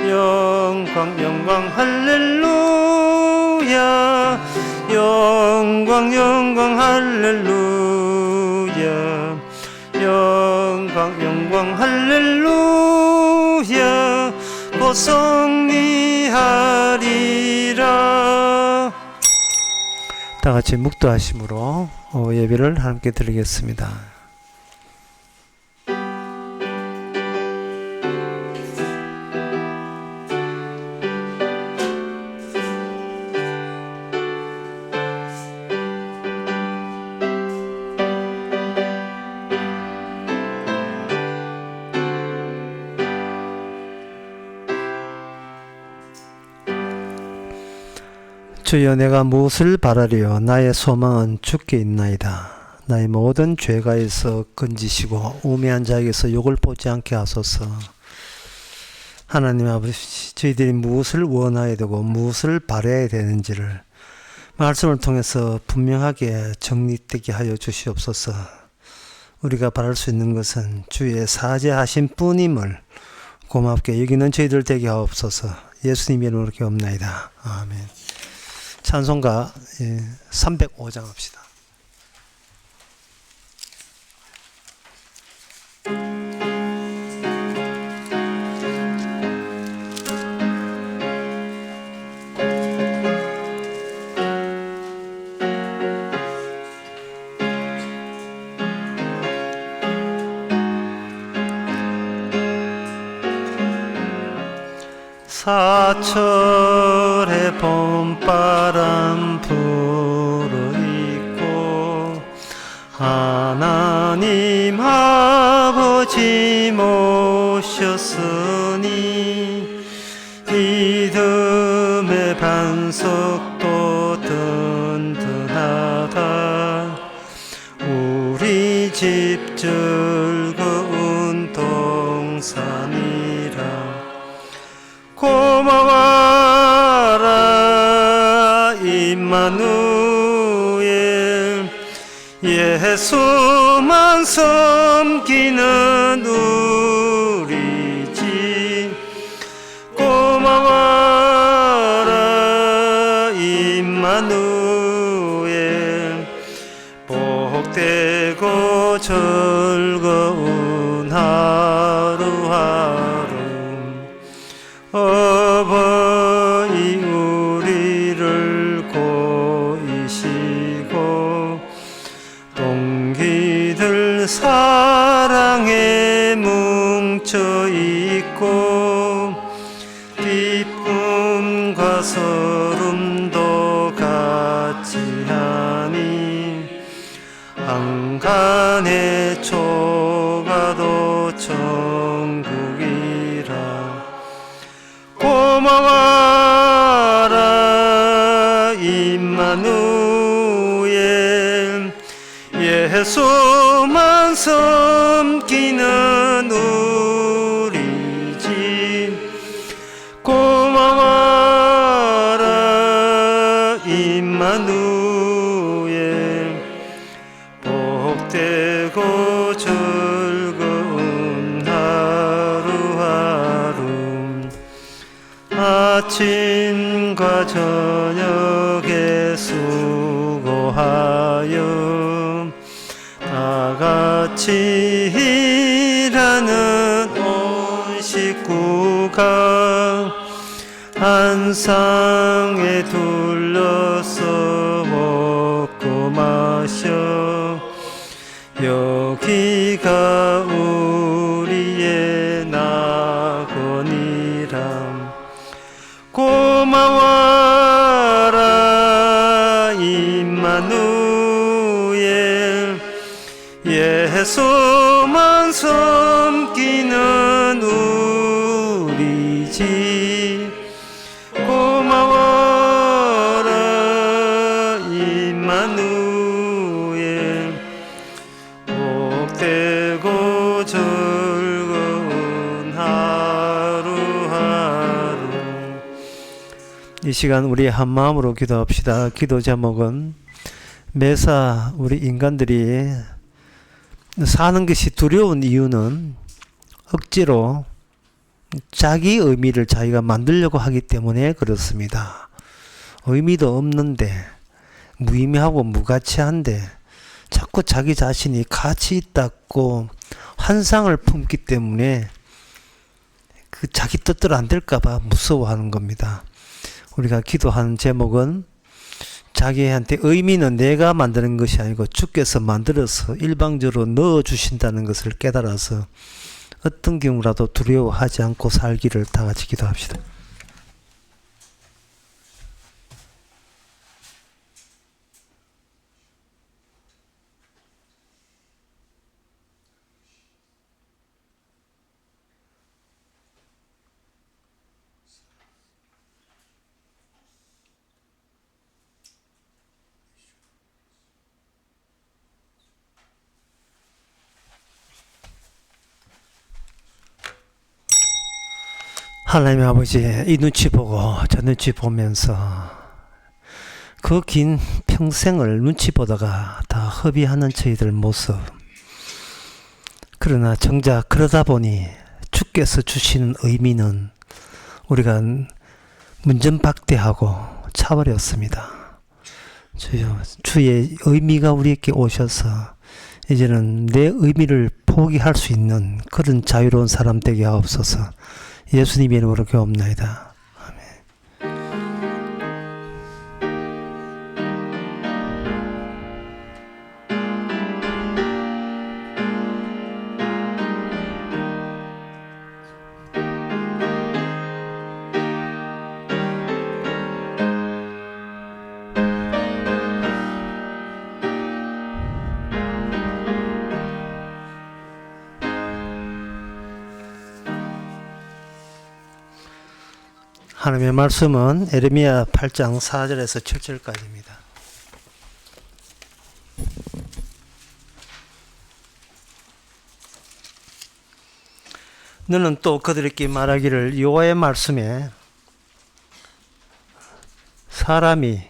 영광 영광 할렐루야 영광 영광 할렐루야 영광 영광 할렐루야 곧 승리하리라. 다같이 묵도하심으로 예배를 함께 드리겠습니다. 주여 내가 무엇을 바라리요 나의 소망은 주께 있나이다. 나의 모든 죄가에서 건지시고 우매한 자에게서 욕을 보지 않게 하소서. 하나님 아버지, 저희들이 무엇을 원해야 되고 무엇을 바라야 되는지를 말씀을 통해서 분명하게 정립되게 하여 주시옵소서. 우리가 바랄 수 있는 것은 주의 사죄하신 뿐임을 고맙게 여기는 저희들 되게 하옵소서. 예수님 이름으로 기도합나이다. 아멘. 찬송가 305장 합시다. 사철의 봄바람 불어있고 하나님 아버지 모셨으니 믿음의 반석도 든든하다. 우리 집 즐거운 동산이라. 고마워라 임마누엘 예수만 섬기는 우리 집. 고마워라 임마누엘 복되고 즐거운 하루하루. 어버이 우리를 고이시고 동기들 사랑에 뭉쳐있고 기쁨과 서름도 같이 하니 한간의 초가도 천국이라. 고마워라 임마누엘 예수만 섬기는 우리 집. 고마워라 임마누엘 복되고 즐거운 하루하루. 아침과 저녁에 수고하여 다같이 일하는 온 식구가 한 상에 둘러서 먹고 마셔. 여기가 우리의 낙원이라. 고마워라 임마누엘 예수만 섬기는 우리 집. 고마워라 임마누엘 복되고 즐거운 하루하루. 이 시간 우리 한 마음으로 기도합시다. 기도 제목은 매사 우리 인간들이 사는 것이 두려운 이유는 억지로 자기 의미를 자기가 만들려고 하기 때문에 그렇습니다. 의미도 없는데, 무의미하고 무가치한데 자꾸 자기 자신이 가치 있다고 환상을 품기 때문에 그 자기 뜻대로 안 될까봐 무서워하는 겁니다. 우리가 기도하는 제목은 자기한테 의미는 내가 만드는 것이 아니고 주께서 만들어서 일방적으로 넣어주신다는 것을 깨달아서 어떤 경우라도 두려워하지 않고 살기를 다 같이 기도합시다. 하나님 아버지, 이 눈치 보고 저 눈치 보면서 그 긴 평생을 눈치 보다가 다 허비하는 저희들 모습. 그러나 정작 그러다 보니 주께서 주시는 의미는 우리가 문전박대하고 차버렸습니다. 주여, 주의 의미가 우리에게 오셔서 이제는 내 의미를 포기할 수 있는 그런 자유로운 사람 되게 하옵소서. 예수님의 이름으로 기도합나이다. 하나님의 말씀은 에레미야 8장 4절에서 7절까지입니다. 너는 또 그들에게 말하기를 여호와의 말씀에 사람이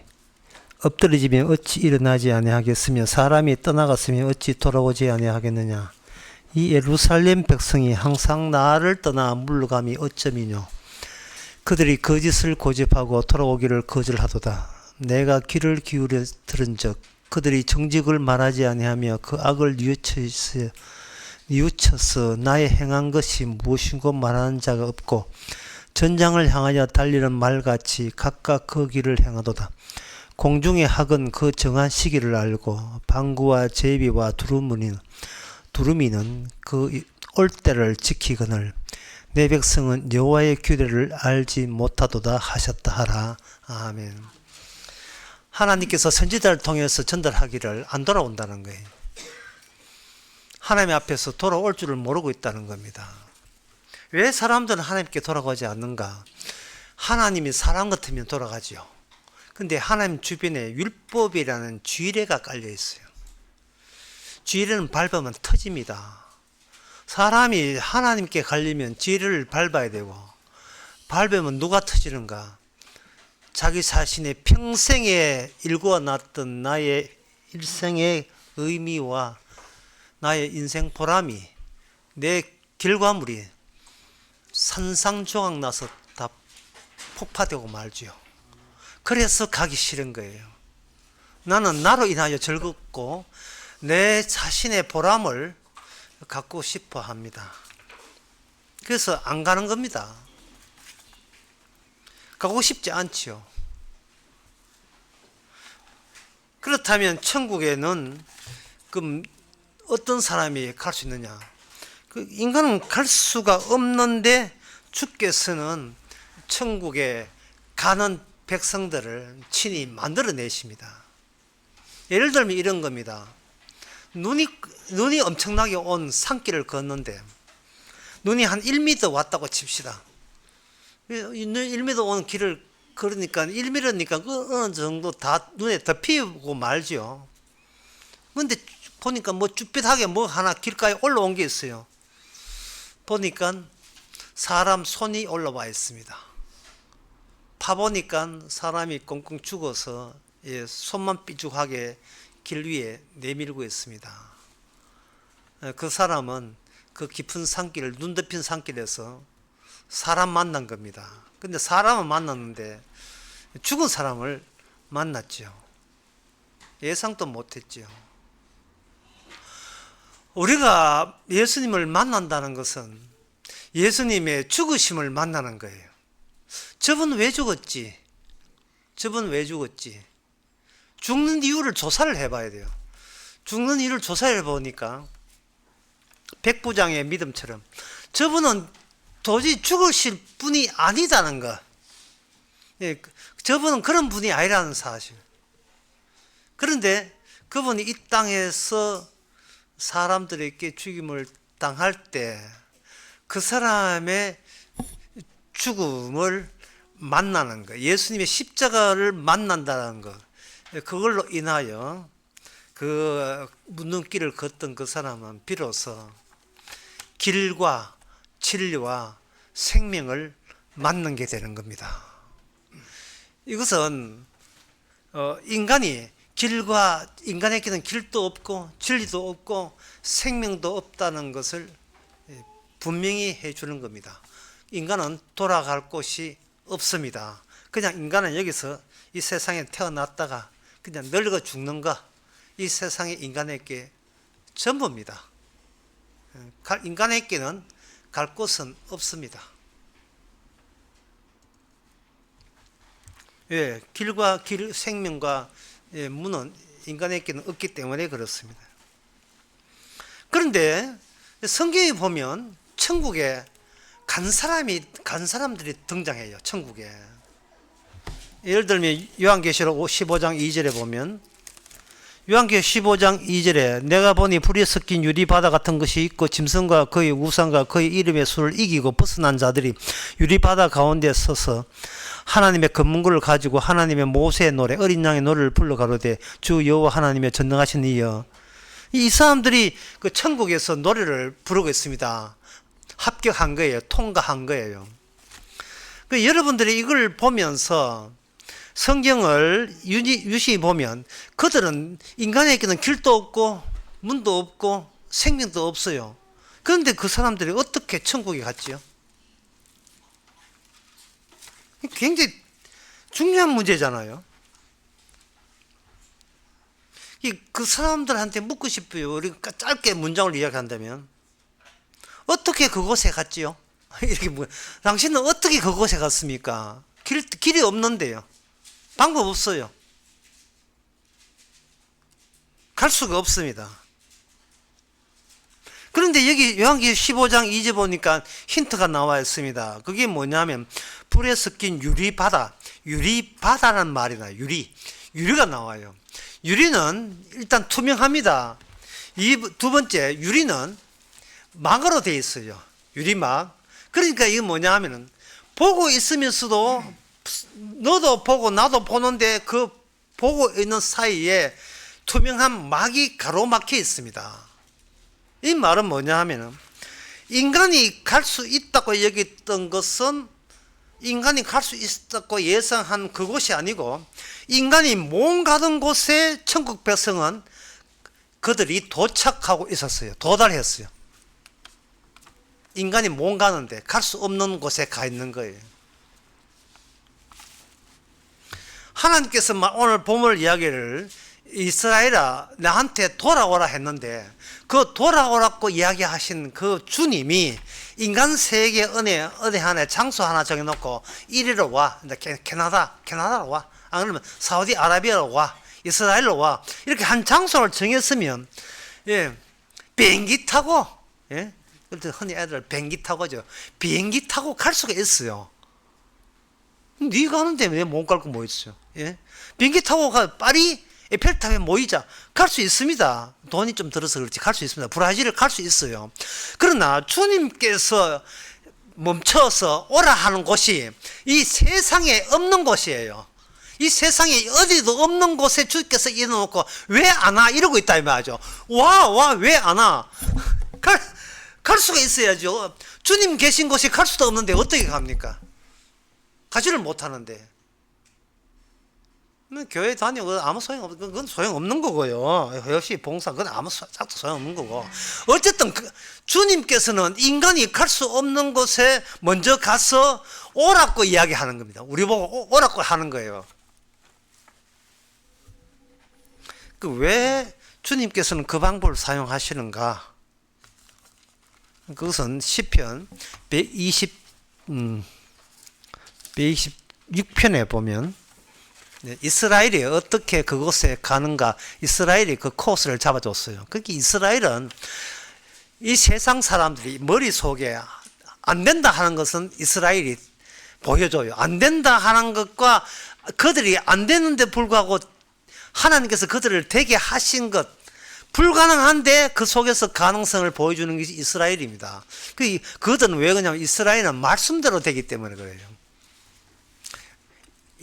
엎드러지면 어찌 일어나지 아니하겠으며 사람이 떠나갔으면 어찌 돌아오지 아니하겠느냐. 이 예루살렘 백성이 항상 나를 떠나 물러감이 어쩌미뇨. 그들이 거짓을 고집하고 돌아오기를 거절하도다. 내가 귀를 기울여 들은즉 그들이 정직을 말하지 아니하며 그 악을 뉘우쳐서 나의 행한 것이 무엇인고 말하는 자가 없고 전장을 향하여 달리는 말같이 각각 그 길을 행하도다. 공중의 학은 그 정한 시기를 알고 방구와 제비와 두루미는 그 올 때를 지키거늘 내 백성은 여호와의 규례를 알지 못하도다 하셨다 하라. 아멘. 하나님께서 선지자를 통해서 전달하기를 안 돌아온다는 거예요. 하나님 앞에서 돌아올 줄을 모르고 있다는 겁니다. 왜 사람들은 하나님께 돌아가지 않는가? 하나님이 사람 같으면 돌아가지요. 근데 하나님 주변에 율법이라는 쥐레가 깔려 있어요. 쥐레는 밟으면 터집니다. 사람이 하나님께 가려면 쥐를 밟아야 되고, 밟으면 누가 터지는가? 자기 자신의 평생에 일구어 놨던 나의 일생의 의미와 나의 인생 보람이, 내 결과물이 산상조각 나서 다 폭파되고 말지요. 그래서 가기 싫은 거예요. 나는 나로 인하여 즐겁고 내 자신의 보람을 갖고 싶어 합니다. 그래서 안 가는 겁니다. 가고 싶지 않지요. 그렇다면 천국에는 그 어떤 사람이 갈 수 있느냐? 그 인간은 갈 수가 없는데 주께서는 천국에 가는 백성들을 친히 만들어내십니다. 예를 들면 이런 겁니다. 눈이 엄청나게 온 산길을 걷는데 눈이 한 1m 왔다고 칩시다. 1m 온 길을 걸으니까 1m니까 어느 정도 다 눈에 덮이고 말죠. 근데 보니까 뭐 쭈삣하게 뭐 하나 길가에 올라온 게 있어요. 보니까 사람 손이 올라와 있습니다. 파보니까 사람이 꽁꽁 죽어서 손만 삐죽하게 길 위에 내밀고 있습니다. 그 사람은 그 깊은 산길, 눈 덮인 산길에서 사람 만난 겁니다. 근데 사람은 만났는데 죽은 사람을 만났죠. 예상도 못했죠. 우리가 예수님을 만난다는 것은 예수님의 죽으심을 만나는 거예요. 저분 왜 죽었지? 저분 왜 죽었지? 죽는 이유를 조사를 해봐야 돼요. 죽는 이유를 조사해 보니까 백부장의 믿음처럼 저분은 도저히 죽으실 분이 아니다는 거. 예, 저분은 그런 분이 아니라는 사실. 그런데 그분이 이 땅에서 사람들에게 죽임을 당할 때 그 사람의 죽음을 만나는 거, 예수님의 십자가를 만난다는 거, 그걸로 인하여 그 눈길을 걷던 그 사람은 비로소 길과 진리와 생명을 만난 게 되는 겁니다. 이것은 인간에게는 길도 없고 진리도 없고 생명도 없다는 것을 분명히 해주는 겁니다. 인간은 돌아갈 곳이 없습니다. 그냥 인간은 여기서 이 세상에 태어났다가 그냥 늙어 죽는 거, 이 세상의 인간에게 전부입니다. 인간에게는 갈 곳은 없습니다. 예, 길과 생명과 문은 인간에게는 없기 때문에 그렇습니다. 그런데 성경에 보면 천국에 간 사람들이 등장해요. 천국에. 예를 들면 요한계시록 15장 2절에 보면, 요한계시록 15장 2절에 내가 보니 불이 섞인 유리바다 같은 것이 있고 짐승과 그의 우상과 그의 이름의 수를 이기고 벗어난 자들이 유리바다 가운데 서서 하나님의 검문고를 가지고 하나님의 모세의 노래 어린 양의 노래를 불러 가로되 주 여호와 하나님의 전능하신 이여. 이 사람들이 그 천국에서 노래를 부르고 있습니다. 합격한 거예요. 통과한 거예요. 그 여러분들이 이걸 보면서 성경을 유심히 보면 그들은 인간에게는 길도 없고 문도 없고 생명도 없어요. 그런데 그 사람들이 어떻게 천국에 갔지요? 굉장히 중요한 문제잖아요. 그 사람들한테 묻고 싶어요. 우리가 짧게 문장을 이야기한다면 어떻게 그곳에 갔지요? 이렇게 당신은 어떻게 그곳에 갔습니까? 길이 없는데요. 방법 없어요. 갈 수가 없습니다. 그런데 여기 요한계시록 15장 2절 보니까 힌트가 나와 있습니다. 그게 뭐냐면 불에 섞인 유리바다라는 말이 나요. 유리가 나와요. 유리는 일단 투명합니다. 두 번째, 유리는 막으로 되어 있어요. 유리막. 그러니까 이게 뭐냐 하면은 보고 있으면서도 너도 보고 나도 보는데 그 보고 있는 사이에 투명한 막이 가로막혀 있습니다. 이 말은 뭐냐 하면은 인간이 갈 수 있다고 여겼던 것은 인간이 갈 수 있다고 예상한 그곳이 아니고 인간이 몸 가던 곳에 천국 백성은 그들이 도착하고 있었어요. 도달했어요. 인간이 몸 가는데 갈 수 없는 곳에 가 있는 거예요. 하나님께서 오늘 보물 이야기를 이스라엘아 나한테 돌아오라 했는데 그 돌아오라고 이야기하신 그 주님이 인간 세계 은혜 하나 장소 하나 정해놓고 이리로 와, 캐나다로 와, 안 그러면 사우디아라비아로 와, 이스라엘로 와, 이렇게 한 장소를 정했으면 비행기 타고 흔히 애들 비행기 타고죠. 비행기 타고 갈 수가 있어요. 네가 하는데 왜 못 갈 거 뭐 있어요? 비행기 타고 파리 에펠탑에 모이자. 갈 수 있습니다. 돈이 좀 들어서 그렇지 갈 수 있습니다. 브라질을 갈 수 있어요. 그러나 주님께서 멈춰서 오라 하는 곳이 이 세상에 없는 곳이에요. 이 세상에 어디도 없는 곳에 주께서 이어놓고 왜 안 와? 이러고 있다 이 말이죠. 왜 안 와? 갈 수가 있어야죠. 주님 계신 곳에 갈 수도 없는데 어떻게 갑니까? 가지를 못하는데. 교회 다니고 아무 그건 소용없는 거고요. 역시 봉사 그건 아무 짝도 소용없는 거고. 어쨌든 주님께서는 인간이 갈 수 없는 곳에 먼저 가서 오라고 이야기하는 겁니다. 우리 보고 오라고 하는 거예요. 왜 주님께서는 그 방법을 사용하시는가? 그것은 시편 126편에 보면 이스라엘이 어떻게 그곳에 가는가, 이스라엘이 그 코스를 잡아줬어요. 그게 이스라엘은 이 세상 사람들이 머릿속에 안 된다 하는 것은 이스라엘이 보여줘요. 안 된다 하는 것과 그들이 안 되는데 불구하고 하나님께서 그들을 되게 하신 것, 불가능한데 그 속에서 가능성을 보여주는 것이 이스라엘입니다. 그들은 왜 그러냐면 이스라엘은 말씀대로 되기 때문에 그래요.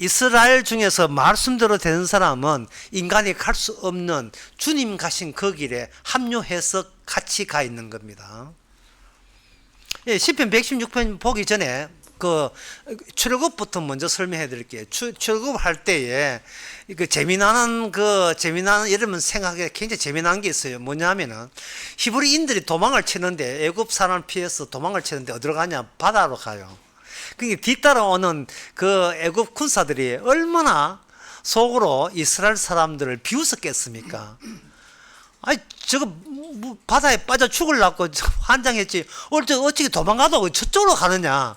이스라엘 중에서 말씀대로 되는 사람은 인간이 갈 수 없는 주님 가신 그 길에 합류해서 같이 가 있는 겁니다. 시편 116편 보기 전에 그 출애굽부터 먼저 설명해 드릴게요. 출애굽할 때에 재미나는 여러분 생각에 굉장히 재미난 게 있어요. 뭐냐면은 히브리인들이 도망을 치는데 애굽 사람을 피해서 도망을 치는데 어디로 가냐? 바다로 가요. 그게 뒤따라오는 그 애굽 군사들이 얼마나 속으로 이스라엘 사람들을 비웃었겠습니까? 아니 저거 바다에 빠져 죽으려고 환장했지. 어떻게 도망가도 저쪽으로 가느냐?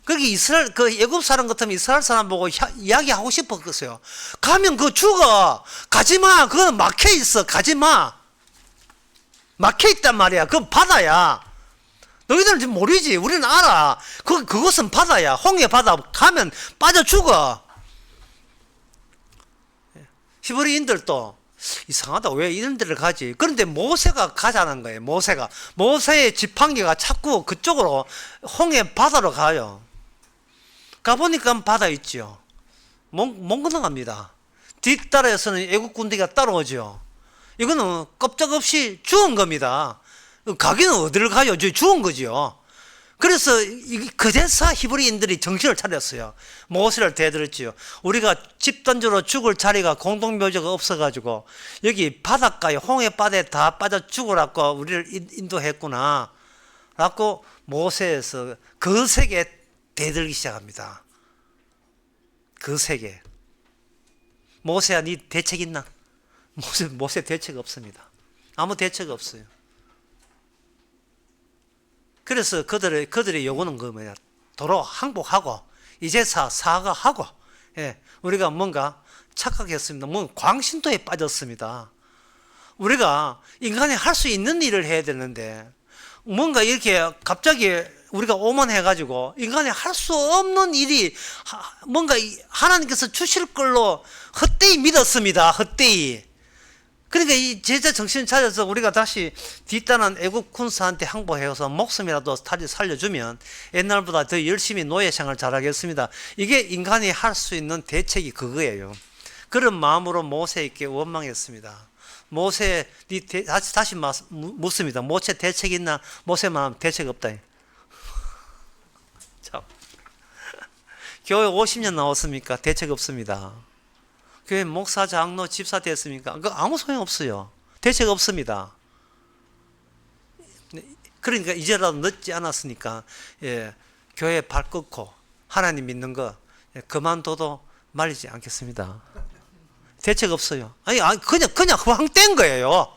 거기 이스라엘 애굽 사람 같으면 이스라엘 사람 보고 이야기하고 싶었겠어요. 가면 그거 죽어. 가지마. 그건 막혀 있어. 가지마. 막혀 있단 말이야. 그건 바다야. 너희들은 지금 모르지. 우리는 알아. 그것은 바다야. 홍해 바다. 가면 빠져 죽어. 히브리인들도 이상하다. 왜 이런 데를 가지? 그런데 모세가 가자는 거예요. 모세의 지팡이가 자꾸 그쪽으로 홍해 바다로 가요. 가보니까 바다 있죠. 못 건너갑니다. 뒷따라에서는 애국 군대가 따라오죠. 이거는 꼼짝없이 죽은 겁니다. 가기는 어디를 가요? 죽은 거죠. 그래서 그제서 히브리인들이 정신을 차렸어요. 모세를 대들었지요. 우리가 집단적으로 죽을 자리가 공동묘지가 없어가지고 여기 바닷가에 홍해 바다에 다 빠져 죽으라고 우리를 인도했구나 라고 모세에서 그 세계 대들기 시작합니다. 그 세계. 모세야 네 대책 있나? 모세 대책 없습니다. 아무 대책 없어요. 그래서 그들의 요구는 그 뭐냐? 도로 항복하고 이제서 사과하고, 우리가 뭔가 착각했습니다. 광신도에 빠졌습니다. 우리가 인간이 할 수 있는 일을 해야 되는데 뭔가 이렇게 갑자기 우리가 오만해가지고 인간이 할 수 없는 일이 뭔가 하나님께서 주실 걸로 헛되이 믿었습니다. 헛되이. 그러니까 이 제자 정신 차려서 우리가 다시 뒤따른 애국 군사한테 항복해서 목숨이라도 살려주면 옛날보다 더 열심히 노예생활 잘하겠습니다. 이게 인간이 할 수 있는 대책이 그거예요. 그런 마음으로 모세에게 원망했습니다. 모세, 다시 묻습니다. 모세 대책 있나? 모세 마음 대책 없다. 참. 교회 50년 나왔습니까? 대책 없습니다. 교회 목사, 장로, 집사 됐습니까? 그 아무 소용 없어요. 대책 없습니다. 그러니까 이제라도 늦지 않았으니까 교회 발 꺾고 하나님 믿는 거 그만둬도 말리지 않겠습니다. 대책 없어요. 아니 그냥 허황된 거예요.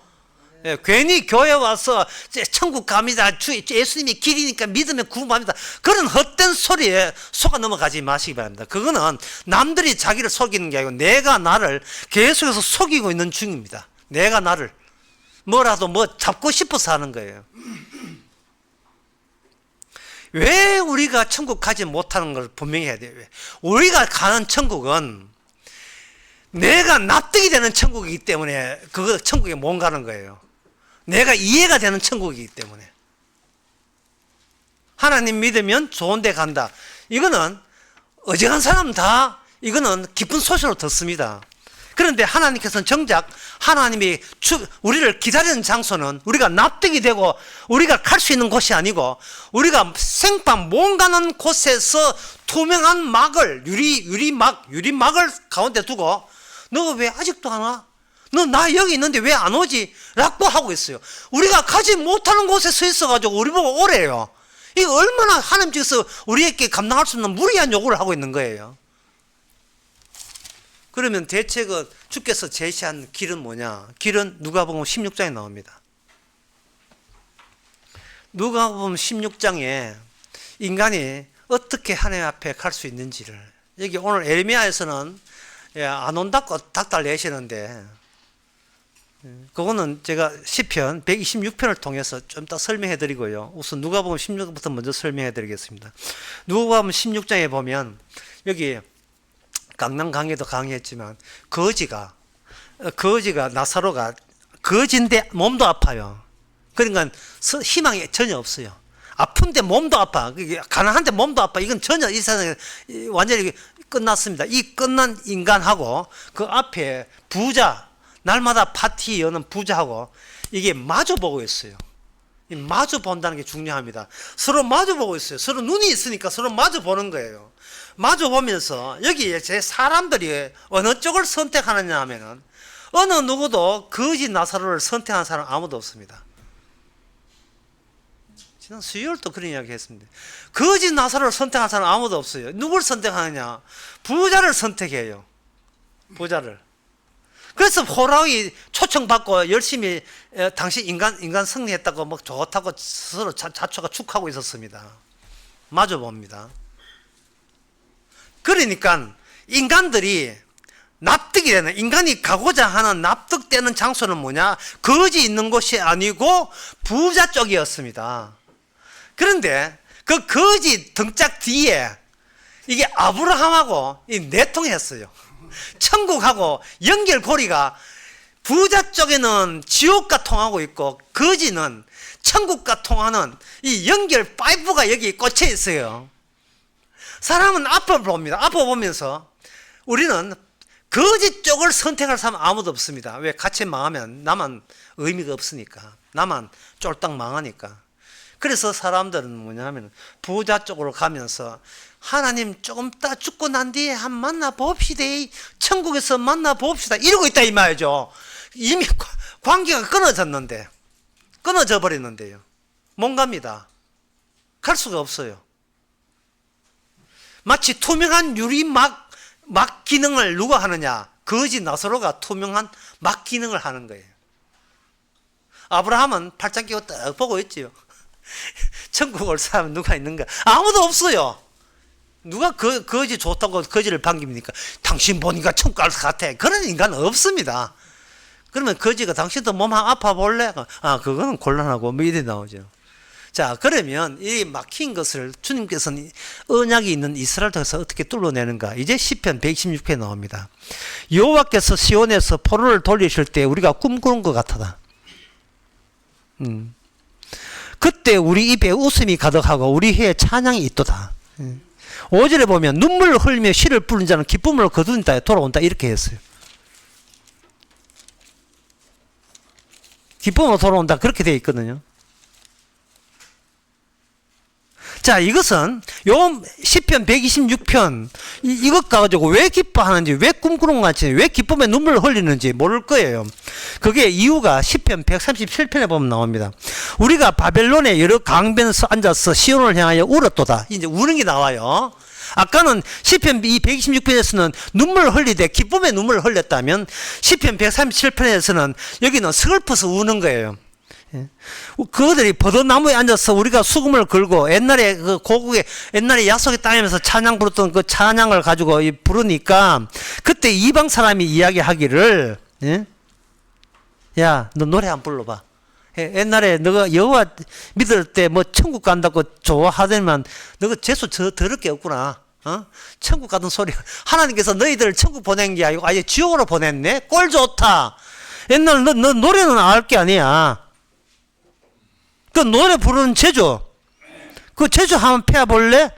괜히 교회 와서 천국 갑니다. 예수님이 길이니까 믿으면 구원합니다. 그런 헛된 소리에 속아 넘어가지 마시기 바랍니다. 그거는 남들이 자기를 속이는 게 아니고 내가 나를 계속해서 속이고 있는 중입니다. 내가 나를 뭐라도 잡고 싶어서 하는 거예요. 왜 우리가 천국 가지 못하는 걸 분명히 해야 돼요. 우리가 가는 천국은 내가 납득이 되는 천국이기 때문에 천국에 못 가는 거예요. 내가 이해가 되는 천국이기 때문에. 하나님 믿으면 좋은 데 간다. 이거는 어지간한 사람 다 이거는 기쁜 소식으로 듣습니다. 그런데 하나님께서는 정작 하나님이 우리를 기다리는 장소는 우리가 납득이 되고 우리가 갈 수 있는 곳이 아니고 우리가 생판 못 가는 곳에서 투명한 막을 유리막을 가운데 두고 너 왜 아직도 안 와? 너 나 여기 있는데 왜 안 오지? 라고 하고 있어요. 우리가 가지 못하는 곳에 서 있어가지고 우리 보고 오래요. 이게 얼마나 하나님께서 우리에게 감당할 수 없는 무리한 요구를 하고 있는 거예요. 그러면 대체 주께서 제시한 길은 뭐냐? 길은 누가복음 16장에 나옵니다. 누가복음 16장에 인간이 어떻게 하나님 앞에 갈 수 있는지를, 여기 오늘 에레미야에서는 안 온다고 닥달 내시는데, 그거는 제가 시편 126편을 통해서 좀 더 설명해 드리고요. 우선 누가복음 16부터 먼저 설명해 드리겠습니다. 누가복음 16장에 보면 여기 강남 강의도 강의했지만 거지가 나사로가 거지인데 몸도 아파요. 그러니까 희망이 전혀 없어요. 아픈데 몸도 아파. 가난한데 몸도 아파. 이건 전혀 이 세상에 완전히 끝났습니다. 이 끝난 인간하고 그 앞에 부자, 날마다 파티 여는 부자하고 이게 마주 보고 있어요. 마주 본다는 게 중요합니다. 서로 마주 보고 있어요. 서로 눈이 있으니까 서로 마주 보는 거예요. 마주 보면서 여기 제 사람들이 어느 쪽을 선택하느냐 하면은 어느 누구도 거지 나사로를 선택한 사람 아무도 없습니다. 지난 수요일도 그런 이야기 했습니다. 거지 나사로를 선택한 사람 아무도 없어요. 누굴 선택하느냐? 부자를 선택해요. 부자를. 그래서 호랑이 초청받고 열심히 당시 인간 승리했다고 뭐 좋다고 서로 자초가 축하고 있었습니다. 마주 봅니다. 그러니까 인간들이 납득이 되는, 인간이 가고자 하는 납득되는 장소는 뭐냐? 거지 있는 곳이 아니고 부자 쪽이었습니다. 그런데 그 거지 등짝 뒤에 이게 아브라함하고 내통했어요. 천국하고 연결고리가 부자 쪽에는 지옥과 통하고 있고 거지는 천국과 통하는 이 연결 파이프가 여기 꽂혀 있어요. 사람은 앞을 봅니다. 앞을 보면서 우리는 거짓 쪽을 선택할 사람 아무도 없습니다. 왜? 같이 망하면 나만 의미가 없으니까, 나만 쫄딱 망하니까. 그래서 사람들은 뭐냐면 부자 쪽으로 가면서 하나님 조금 따 죽고 난 뒤에 한 만나 봅시다, 천국에서 만나 봅시다, 이러고 있다 이 말이죠. 이미 관계가 끊어져 버렸는데요. 못 갑니다. 갈 수가 없어요. 마치 투명한 유리막 기능을 누가 하느냐? 거지 나사로가 투명한 막 기능을 하는 거예요. 아브라함은 팔짱 끼고 딱 보고 있지요. 천국 올 사람은 누가 있는가? 아무도 없어요. 누가 거지 좋다고 거지를 반깁니까? 당신 보니까 천국 갈 것 같아. 그런 인간은 없습니다. 그러면 거지가 당신도 몸 아파 볼래? 그거는 곤란하고 뭐 이래 나오죠. 자, 그러면 이 막힌 것을 주님께서는 언약이 있는 이스라엘 통해서 어떻게 뚫어내는가? 이제 시편 126편에 나옵니다. 여호와께서 시온에서 포로를 돌리실 때 우리가 꿈꾸는 것 같다. 그때 우리 입에 웃음이 가득하고 우리 혀에 찬양이 있도다. 5절에 보면 눈물을 흘리며 시를 부르는 자는 기쁨을 거둔다, 돌아온다, 이렇게 했어요. 기쁨으로 돌아온다, 그렇게 되어 있거든요. 자, 이것은 요 시편 126편 이것 가지고 왜 기뻐하는지, 왜 꿈꾸는 건지, 왜 기쁨에 눈물을 흘리는지 모를 거예요. 그게 이유가 시편 137편에 보면 나옵니다. 우리가 바벨론의 여러 강변에서 앉아서 시온을 향하여 울었도다. 이제 우는 게 나와요. 아까는 시편 126편에서는 눈물을 흘리되 기쁨의 눈물을 흘렸다면 시편 137편에서는 여기는 슬퍼서 우는 거예요. 그들이 버드나무에 앉아서 우리가 수금을 걸고 옛날에 그 고국에 옛날에 약속의 땅에서 찬양 부르던 그 찬양을 가지고 부르니까 그때 이방 사람이 이야기하기를, 야, 너 노래 한 불러봐. 옛날에 너가 여호와 믿을 때 뭐 천국 간다고 좋아하더니만 너가 재수 더럽게 없구나. 천국 가던 소리. 하나님께서 너희들을 천국 보낸 게 아니고 아예 지옥으로 보냈네. 꼴 좋다. 옛날 너 노래는 알 게 아니야. 그 노래 부르는 제주, 그 제주 한번 패볼래?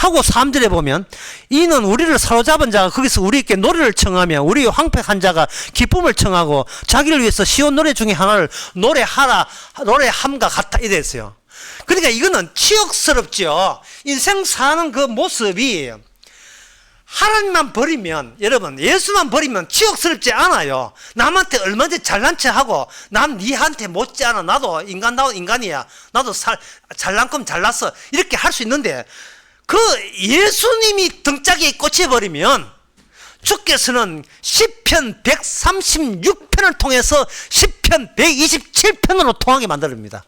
하고 3절에 보면 이는 우리를 사로잡은 자가 거기서 우리에게 노래를 청하며 우리 황폐한 자가 기쁨을 청하고 자기를 위해서 시온 노래 중에 하나를 노래함과 같다 이래 있어요. 그러니까 이거는 치욕스럽죠. 인생 사는 그 모습이 하나님만 버리면, 여러분 예수만 버리면 치욕스럽지 않아요. 남한테 얼마든지 잘난 척하고 남 니한테 못지않아, 나도 인간다운 인간이야, 나도 잘난 건 잘났어, 이렇게 할 수 있는데 그 예수님이 등짝에 꽂혀버리면 주께서는 시편 136편을 통해서 시편 127편으로 통하게 만듭니다.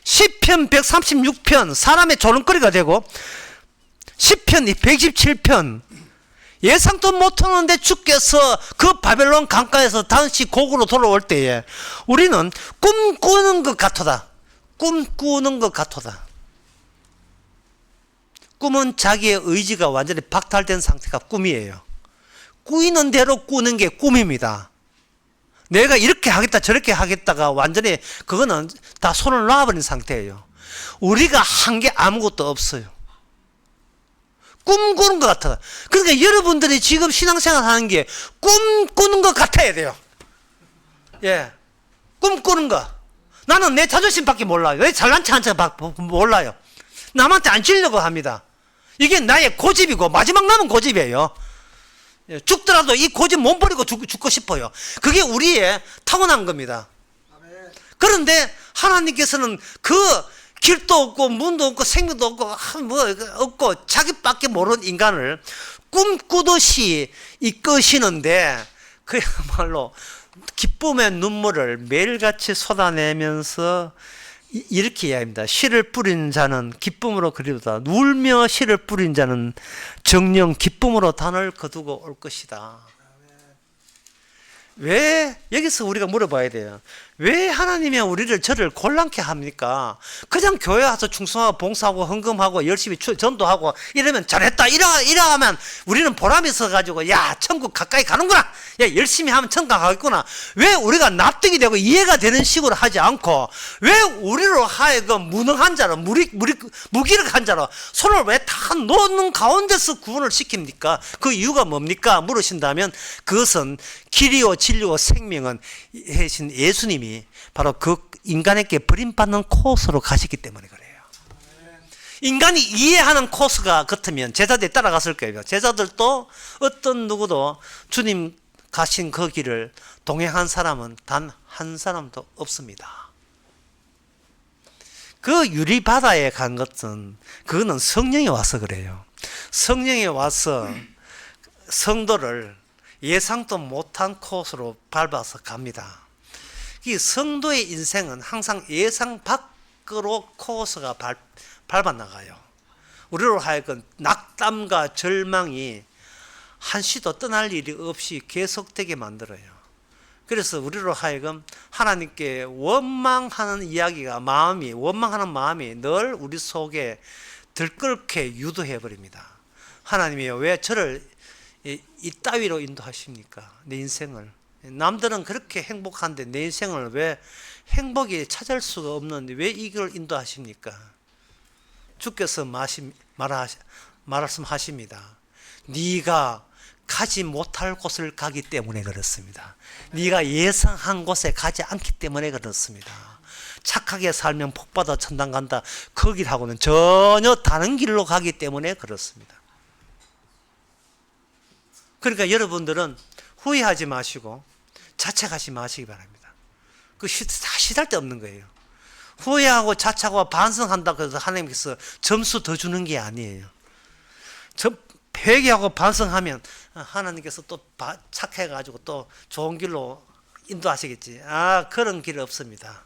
시편 136편 사람의 조롱거리가 되고, 시편 127편 예상도 못하는데 주께서 그 바벨론 강가에서 다시 고국으로 돌아올 때에 우리는 꿈꾸는 것 같도다. 꿈꾸는 것 같도다. 꿈은 자기의 의지가 완전히 박탈된 상태가 꿈이에요. 꾸이는 대로 꾸는 게 꿈입니다. 내가 이렇게 하겠다 저렇게 하겠다가 완전히 그거는 다 손을 놔버린 상태예요. 우리가 한 게 아무것도 없어요. 꿈꾸는 것 같아. 그러니까 여러분들이 지금 신앙생활 하는 게 꿈꾸는 것 같아야 돼요. 예, 꿈꾸는 거. 나는 내 자존심밖에 몰라요. 내 잘난 척 한 척 몰라요. 남한테 안 지려고 합니다. 이게 나의 고집이고 마지막 남은 고집이에요. 죽더라도 이 고집 못 버리고 죽고 싶어요. 그게 우리의 타고난 겁니다. 그런데 하나님께서는 그 길도 없고 문도 없고 생명도 없고 뭐 없고 자기밖에 모르는 인간을 꿈꾸듯이 이끄시는데, 그야말로 기쁨의 눈물을 매일같이 쏟아내면서 이렇게 이야기합니다. 씨를 뿌린 자는 기쁨으로 그리우다. 울며 씨를 뿌린 자는 정녕 기쁨으로 단을 거두고 올 것이다. 왜 여기서 우리가 물어봐야 돼요. 왜 하나님이 저를 곤란케 합니까? 그냥 교회 와서 충성하고 봉사하고 헌금하고 열심히 전도하고 이러면 잘했다 이러하면 우리는 보람이 있어가지고 야 천국 가까이 가는구나, 야 열심히 하면 천국 가겠구나. 왜 우리가 납득이 되고 이해가 되는 식으로 하지 않고 왜 우리로 하여금 무능한 자로 무기력한 자로 손을 왜 다 놓는 가운데서 구원을 시킵니까? 그 이유가 뭡니까? 물으신다면 그것은 길이요 진리요 생명은 해신 예수님이 바로 그 인간에게 버림받는 코스로 가셨기 때문에 그래요. 인간이 이해하는 코스가 같으면 제자들이 따라갔을 거예요. 제자들도 어떤 누구도 주님 가신 그 길을 동행한 사람은 단 한 사람도 없습니다. 그 유리바다에 간 것은 그거는 성령이 와서 그래요. 성령이 와서 성도를 예상도 못한 코스로 밟아서 갑니다. 이 성도의 인생은 항상 예상 밖으로 코스가 밟아 나가요. 우리로 하여금 낙담과 절망이 한시도 떠날 일이 없이 계속되게 만들어요. 그래서 우리로 하여금 하나님께 원망하는 원망하는 마음이 늘 우리 속에 들끓게 유도해 버립니다. 하나님이 왜 저를 이따위로 인도하십니까? 내 인생을. 남들은 그렇게 행복한데 내 인생을 왜 행복이 찾을 수가 없는데 왜 이걸 인도하십니까? 주께서 말씀하십니다. 네가 가지 못할 곳을 가기 때문에 그렇습니다. 네가 예상한 곳에 가지 않기 때문에 그렇습니다. 착하게 살면 복받아 천당 간다. 그 길하고는 전혀 다른 길로 가기 때문에 그렇습니다. 그러니까 여러분들은 후회하지 마시고 자책하지 마시기 바랍니다. 그 다 시달데없는 거예요. 후회하고 자책하고 반성한다고 해서 하나님께서 점수 더 주는 게 아니에요. 회개하고 반성하면 하나님께서 또 착해가지고 또 좋은 길로 인도하시겠지. 그런 길 없습니다.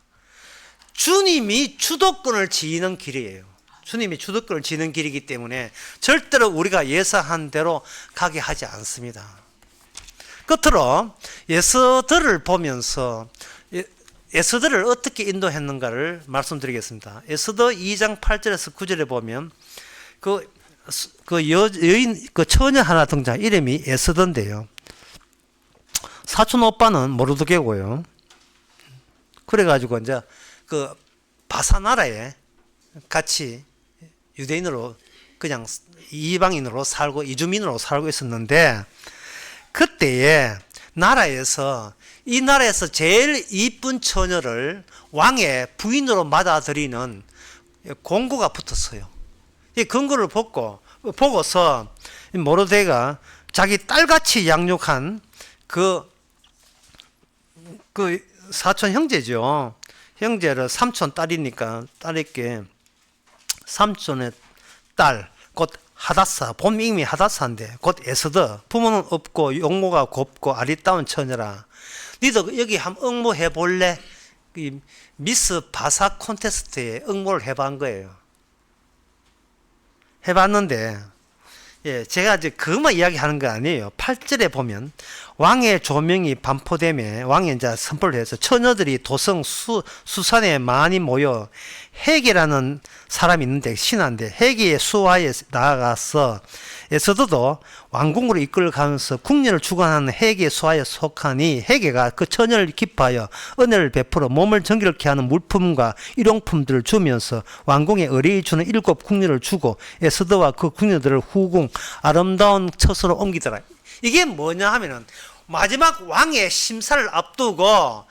주님이 주도권을 지는 길이에요. 주님이 주도권을 지는 길이기 때문에 절대로 우리가 예상한 대로 가게 하지 않습니다. 끝으로 에스더를 보면서 에스더를 어떻게 인도했는가를 말씀드리겠습니다. 에스더 2장 8절에서 9절에 보면 여인, 처녀 하나 등장, 이름이 에스더인데요. 사촌 오빠는 모르드게고요. 그래가지고 이제 바사 나라에 같이 유대인으로 그냥 이방인으로 살고 이주민으로 살고 있었는데, 그때에 나라에서 이 나라에서 제일 이쁜 처녀를 왕의 부인으로 받아들이는 공고가 붙었어요. 이 근거를 보고서 모르드게가 자기 딸같이 양육한 그 사촌 형제죠. 형제를 삼촌 딸이니까 딸에게 삼촌의 딸, 곧 하다사, 본 이름이 하다사인데 곧 에스더, 부모는 없고 용모가 곱고 아리따운 처녀라. 니도 여기 한번 응모해 볼래? 미스 바사 콘테스트에 응모를 해본 거예요. 해봤는데, 예, 제가 이제 그것만 이야기하는 거 아니에요. 8절에 보면 왕의 조명이 반포됨에 왕이 이제 선포를 해서 처녀들이 도성 수산에 많이 모여 헤게라는 사람이 있는데, 신하인데 헤게의 수하에 나아가서 에서도 왕궁으로 이끌어가면서 궁녀를 주관하는 헤게의 수하에 속하니, 헤게가 그 처녀를 기뻐하여 은혜를 베풀어 몸을 정결케 하는 물품과 일용품들을 주면서 왕궁에 의뢰해 주는 7 궁녀를 주고 에스더와 그 궁녀들을 후궁 아름다운 처소로 옮기더라. 이게 뭐냐 하면은 마지막 왕의 심사를 앞두고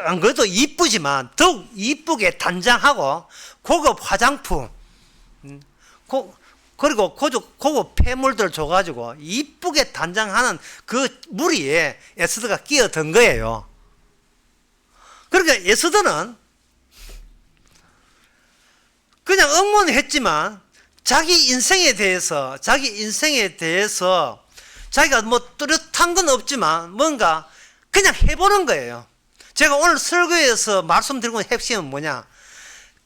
안 그래도 이쁘지만 더욱 이쁘게 단장하고 고급 화장품, 그리고 고급 폐물들 줘가지고 이쁘게 단장하는 그 무리에 에스더가 끼어든 거예요. 그러니까 에스더는 그냥 응모는 했지만 자기 인생에 대해서 자기가 뭐 뚜렷한 건 없지만 뭔가 그냥 해보는 거예요. 제가 오늘 설교에서 말씀드리고 있는 핵심은 뭐냐?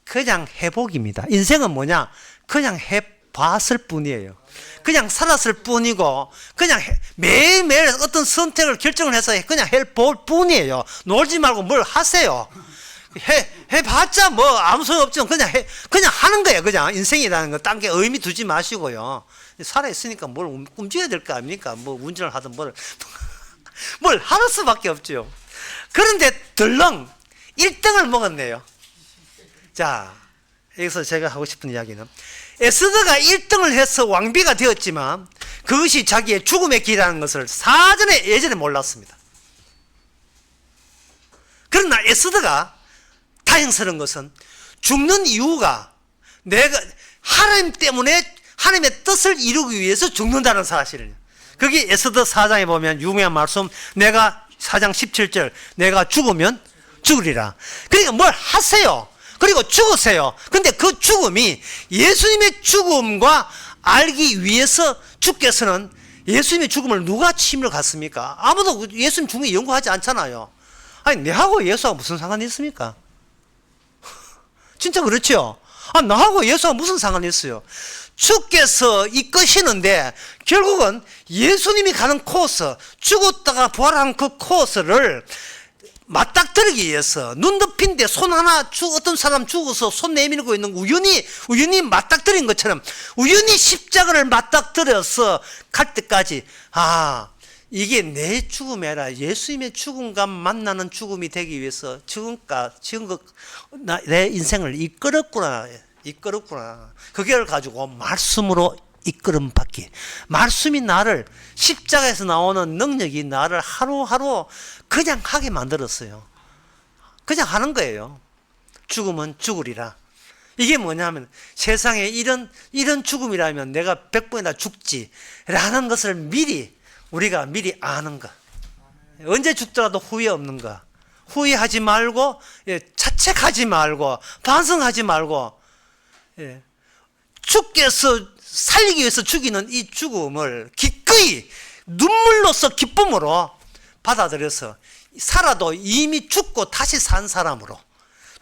그냥 회복입니다. 인생은 뭐냐? 그냥 해봤을 뿐이에요. 그냥 살았을 뿐이고, 그냥 매일매일 어떤 선택을 결정을 해서 그냥 해볼 뿐이에요. 놀지 말고 뭘 하세요. 해봤자 뭐 아무 소용 없지만 그냥 하는 거예요. 그냥 인생이라는 거 딴 게 의미 두지 마시고요. 살아있으니까 뭘 움직여야 될 거 아닙니까? 뭐 운전을 하든 뭘 할 수밖에 없죠. 그런데 덜렁 1등을 먹었네요. 자, 여기서 제가 하고 싶은 이야기는, 에스더가 1등을 해서 왕비가 되었지만 그것이 자기의 죽음의 길이라는 것을 예전에 몰랐습니다. 그러나 에스더가 다행스러운 것은 죽는 이유가 내가 하나님 때문에 하나님의 뜻을 이루기 위해서 죽는다는 사실을, 그게 에스더 4장에 보면 유명한 말씀, 내가 4장 17절 내가 죽으면 죽으리라. 그러니까 뭘 하세요. 그리고 죽으세요. 근데 그 죽음이 예수님의 죽음과 알기 위해서, 주께서는 예수님의 죽음을 누가 침을 갔습니까? 아무도 예수님 죽음을 연구하지 않잖아요. 아니, 내하고 예수하고 무슨 상관이 있습니까? 진짜 그렇죠? 나하고 예수하고 무슨 상관이 있어요? 주께서 이끄시는데 결국은 예수님이 가는 코스, 죽었다가 부활한 그 코스를 맞닥뜨리기 위해서, 눈 덮인데 손 하나 어떤 사람 죽어서 손 내밀고 있는 우연히 맞닥뜨린 것처럼 우연히 십자가를 맞닥뜨려서 갈 때까지, 이게 내 죽음이 아니라 예수님의 죽음과 만나는 죽음이 되기 위해서 내 인생을 이끌었구나. 그걸 가지고 말씀으로 이끌음 받기. 말씀이 나를, 십자가에서 나오는 능력이 나를 하루하루 그냥 하게 만들었어요. 그냥 하는 거예요. 죽으면 죽으리라. 이게 뭐냐면, 세상에 이런 죽음이라면 내가 100번이나 죽지라는 것을 우리가 미리 아는 거. 언제 죽더라도 후회 없는 거. 후회하지 말고, 자책하지 말고, 반성하지 말고, 주께서 살리기 위해서 죽이는 이 죽음을 기꺼이 눈물로써 기쁨으로 받아들여서, 살아도 이미 죽고 다시 산 사람으로,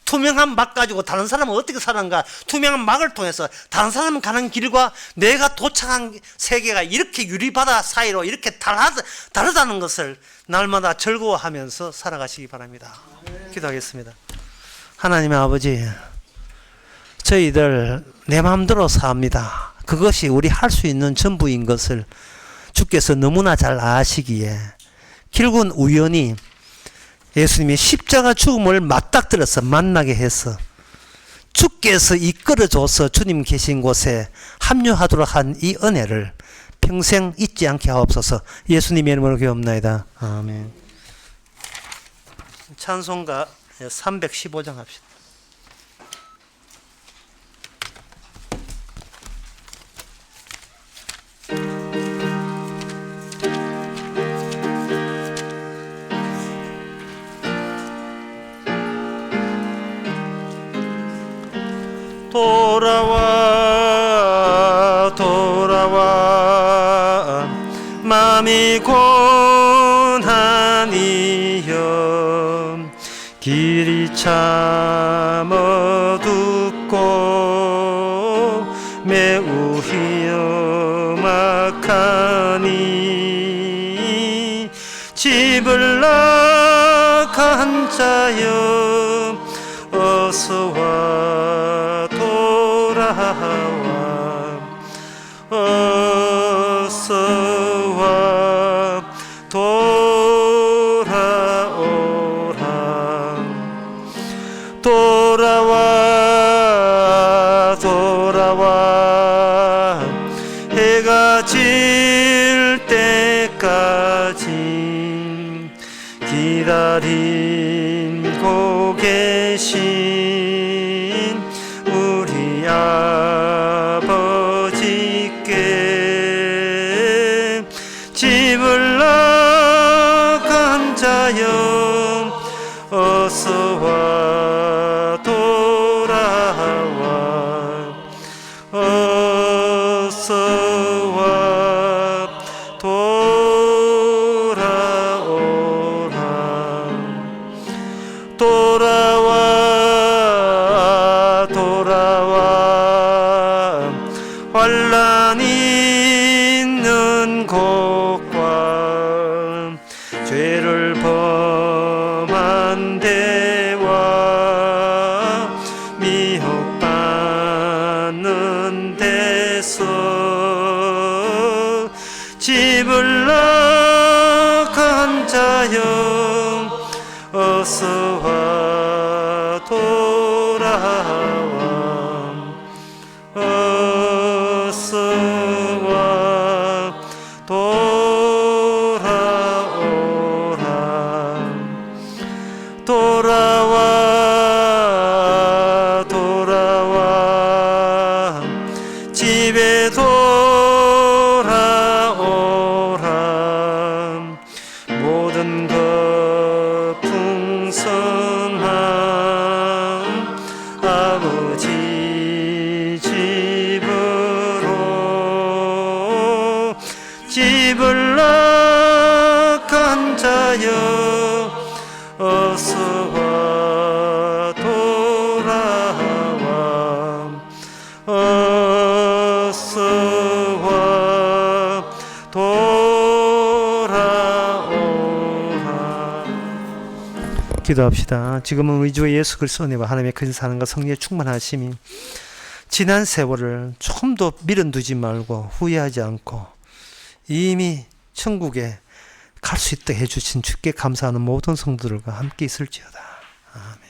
투명한 막 가지고 다른 사람은 어떻게 사는가, 투명한 막을 통해서 다른 사람은 가는 길과 내가 도착한 세계가 이렇게 유리바다 사이로 이렇게 다르다는 것을 날마다 즐거워하면서 살아가시기 바랍니다. 기도하겠습니다. 하나님의 아버지, 저희들 내 마음대로 삽니다. 그것이 우리 할 수 있는 전부인 것을 주께서 너무나 잘 아시기에 결국은 우연히 예수님이 십자가 죽음을 맞닥뜨려서 만나게 해서 주께서 이끌어줘서 주님 계신 곳에 합류하도록 한 이 은혜를 평생 잊지 않게 하옵소서. 예수님의 이름으로 기도합나이다. 아멘. 찬송가 315장 합시다. 돌아와 돌아와 마음이 고난이여 길이 참 어둡고 매우 휘험하니 집을 나간 자여 어서와 돌아와 어서와 돌아오라 돌아와 돌아와 해가 질 때까지 기다리고 계신 우리 아버지께 집을 나간 자여 어서와 돌아와 어서와 돌아오라 돌아와 돌아와 환난 있는 곳과 죄를 범한 데와 미혹받는 데서 집을 나간 자여 어서와 돌아와 어서와 돌아오라 돌아와 돌아와 집에 돌아오라 모든 것 풍성한 아버지 집으로 집을 나간 자여 어서와 돌아와 어서와 돌아오라. 기도합시다. 지금은 우리 주 예수 그리스도 은혜와 하나님의 큰 사랑과 성령의 충만하심이 지난 세월을 좀 더 미련두지 말고 후회하지 않고 이미 천국에 갈 수 있도록 해주신 주께 감사하는 모든 성도들과 함께 있을지어다. 아멘.